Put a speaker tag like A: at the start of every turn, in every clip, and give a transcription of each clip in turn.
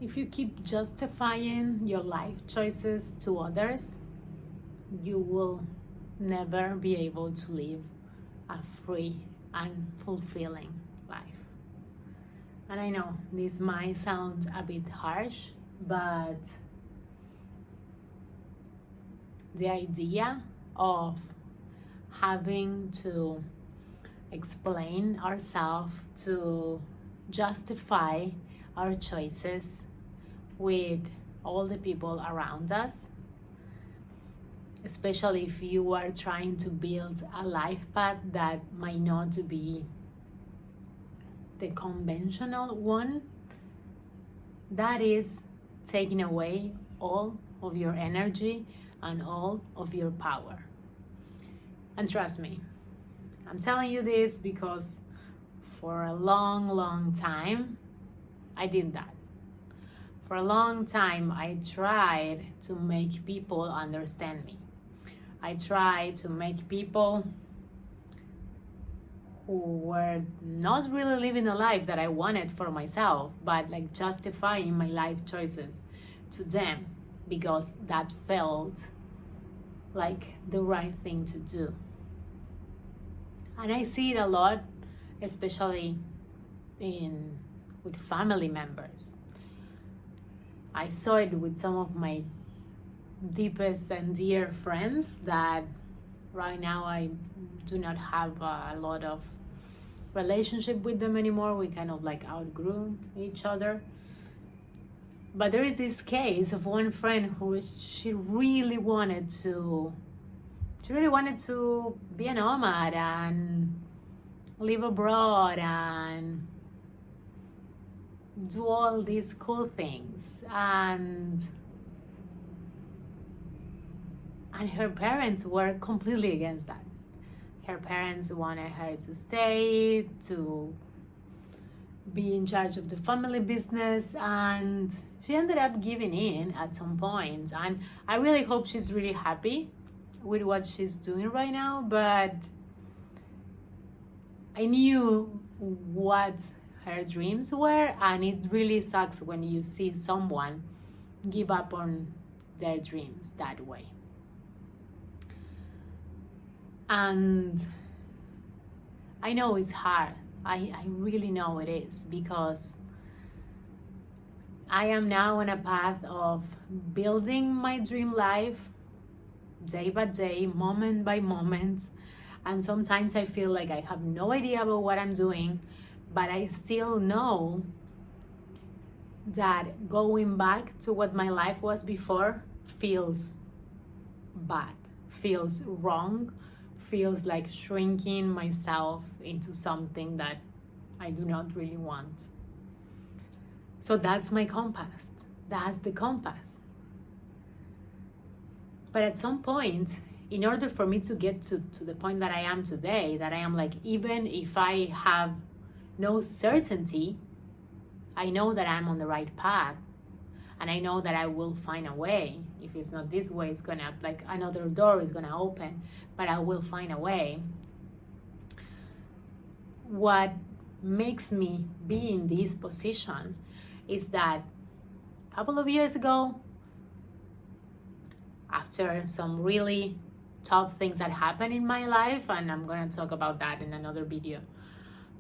A: If you keep justifying your life choices to others, you will never be able to live a free and fulfilling life. And I know this might sound a bit harsh, but the idea of having to explain ourselves, to justify our choices with all the people around us, especially if you are trying to build a life path that might not be the conventional one, that is taking away all of your energy and all of your power. And trust me, I'm telling you this because for a long time I did that. For a long time I tried to make people understand me. I tried to make people who were not really living the life that I wanted for myself, but like justifying my life choices to them because that felt like the right thing to do. And I see it a lot, especially with family members. I saw it with some of my deepest and dear friends that right now I do not have a lot of relationship with them anymore. We kind of like outgrew each other. But there is this case of one friend who she really wanted to be a nomad and live abroad and do all these cool things, and her parents were completely against that. Her parents wanted her to stay, to be in charge of the family business, and she ended up giving in at some point. And I really hope she's really happy with what she's doing right now, but I knew what her dreams were, and it really sucks when you see someone give up on their dreams that way. And I know it's hard. I really know it is, because I am now on a path of building my dream life day by day, moment by moment. And sometimes I feel like I have no idea about what I'm doing, but I still know that going back to what my life was before feels bad, feels wrong, feels like shrinking myself into something that I do not really want. So that's my compass. That's the compass. But at some point, in order for me to get to the point that I am today, that I am like, even if I have no certainty, I know that I'm on the right path. And I know that I will find a way. If it's not this way, it's gonna, like, another door is gonna open, but I will find a way. What makes me be in this position is that a couple of years ago, after some really tough things that happened in my life, and I'm gonna talk about that in another video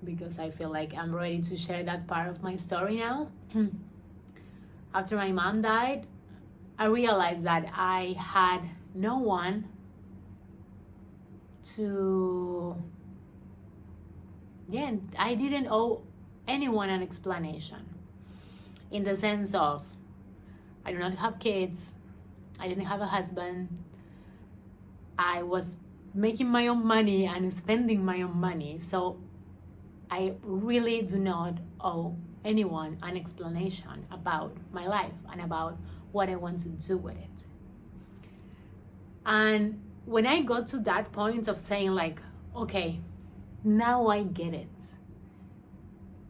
A: because I feel like I'm ready to share that part of my story now. After my mom died, I realized that I had no one I didn't owe anyone an explanation, in the sense of I do not have kids, I didn't have a husband, I was making my own money and spending my own money, so I really do not owe anyone an explanation about my life and about what I want to do with it. And when I got to that point of saying like, okay, now I get it,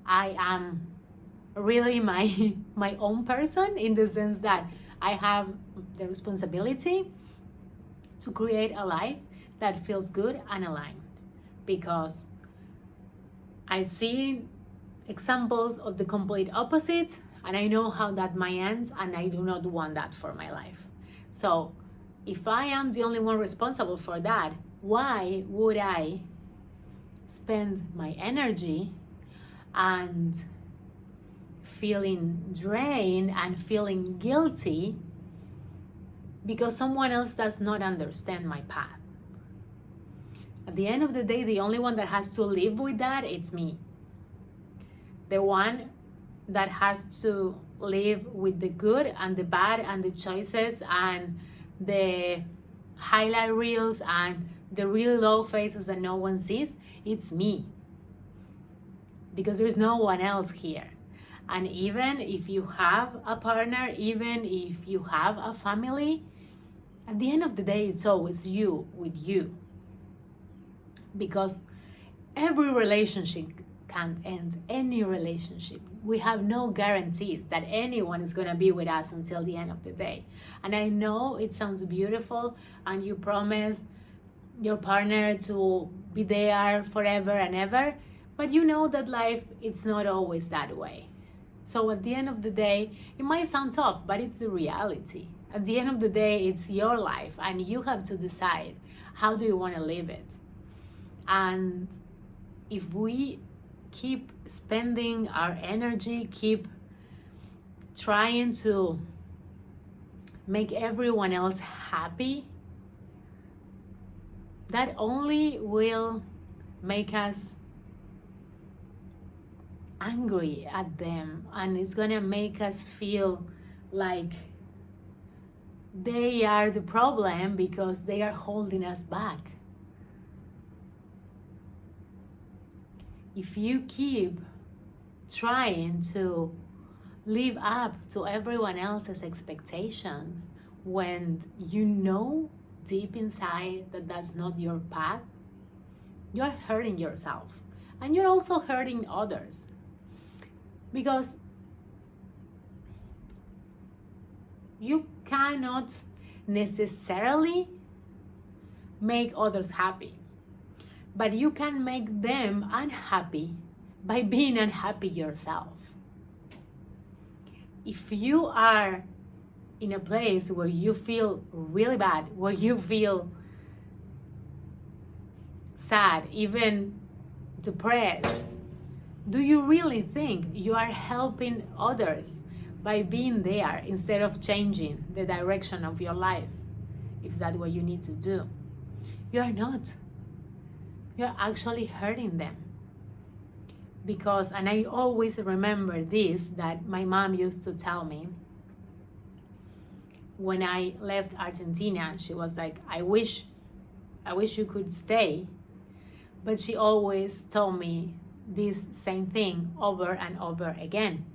A: I am really my own person, in the sense that I have the responsibility to create a life that feels good and aligned, because I've seen examples of the complete opposite, And I know how that might end, and I do not want that for my life. So if I am the only one responsible for that, why would I spend my energy and feeling drained and feeling guilty because someone else does not understand my path? At the end of the day, the only one that has to live with that, it's me. The one that has to live with the good and the bad and the choices and the highlight reels and the real low faces that no one sees, it's me. Because there's no one else here. And even if you have a partner, even if you have a family, at the end of the day, it's always you with you. Because every relationship can end, any relationship. We have no guarantees that anyone is going to be with us until the end of the day. And I know it sounds beautiful, and you promise your partner to be there forever and ever, but you know that life, it's not always that way. So at the end of the day, it might sound tough, but it's the reality. At the end of the day, it's your life, and you have to decide how do you want to live it. And if we keep spending our energy, keep trying to make everyone else happy, that only will make us angry at them, and it's gonna make us feel like they are the problem because they are holding us back. If you keep trying to live up to everyone else's expectations when you know deep inside that that's not your path, you're hurting yourself, and you're also hurting others. Because you cannot necessarily make others happy, but you can make them unhappy by being unhappy yourself. If you are in a place where you feel really bad, where you feel sad, even depressed, do you really think you are helping others by being there instead of changing the direction of your life? If that's what you need to do, you are not. You're actually hurting them. Because, and I always remember this, that my mom used to tell me when I left Argentina. She was like, I wish you could stay. But she always told me this same thing over and over again.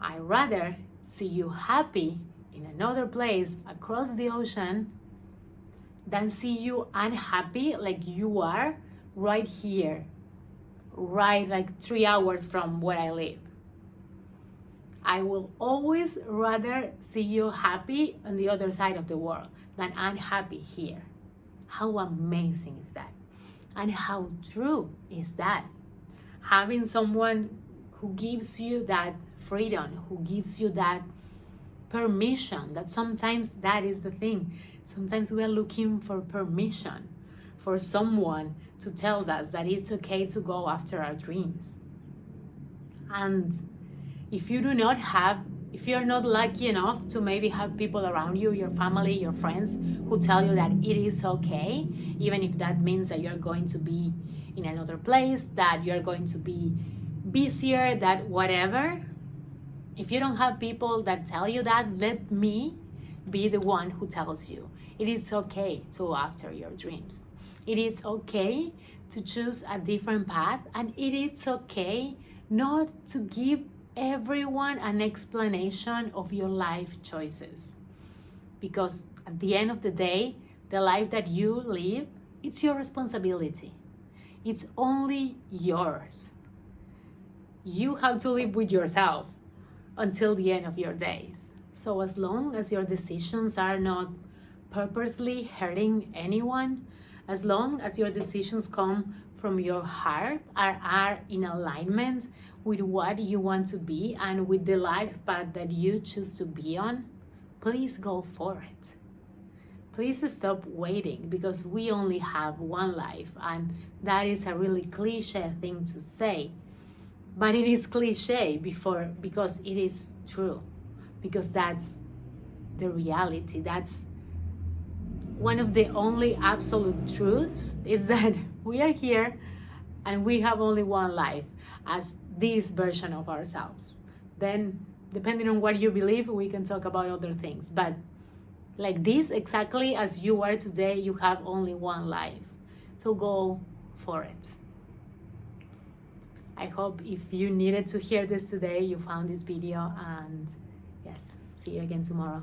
A: I'd rather see you happy in another place across the ocean than see you unhappy like you are right here, right like 3 hours from where I live. I will always rather see you happy on the other side of the world than unhappy here. How amazing is that? And how true is that? Having someone who gives you that freedom, who gives you that permission, that sometimes that is the thing. Sometimes we are looking for permission, for someone to tell us that it's okay to go after our dreams. And if you do not have, if you're not lucky enough to maybe have people around you, your family, your friends, who tell you that it is okay, even if that means that you're going to be in another place, that you're going to be busier, that whatever, if you don't have people that tell you that, let me be the one who tells you it is okay to go after your dreams. It is okay to choose a different path, and it is okay not to give everyone an explanation of your life choices. Because at the end of the day, the life that you live, it's your responsibility. It's only yours. You have to live with yourself until the end of your days. So as long as your decisions are not purposely hurting anyone, as long as your decisions come from your heart, are in alignment with what you want to be and with the life path that you choose to be on, please go for it. Please stop waiting, because we only have one life, and that is a really cliche thing to say. But it is cliche because it is true, because that's the reality. That's one of the only absolute truths, is that we are here and we have only one life as this version of ourselves. Then, depending on what you believe, we can talk about other things. But like this, exactly as you are today, you have only one life. So go for it. I hope if you needed to hear this today, you found this video, and yes, see you again tomorrow.